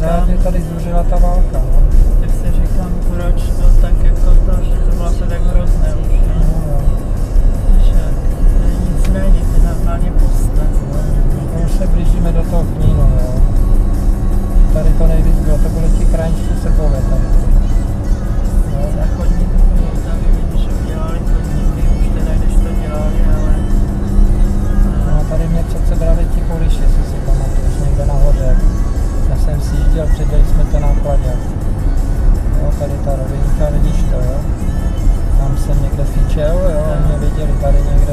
pořád je tady zuřila ta válka, no. Tak si říkám, proč to tak jako to, že to bylo se tak hrozné už, no. Že tady nic není, ty normálně puste. No, už se blížíme do toho Knínu, jo. Tady to nejvíc bylo, to byly ti krajinští Srbové tady. Za chodník, tady vidíš, že udělali chodníky, už teda když to dělali, ale... No, tady mě přece brali ti Poliši, jestli si pamatuješ, někde nahoře. Já jsem si jížděl, předěli jsme to nákladě. Jo, tady ta rovinka, vidíš to, jo. Tam jsem někde fičel, jo, mě viděli tady někde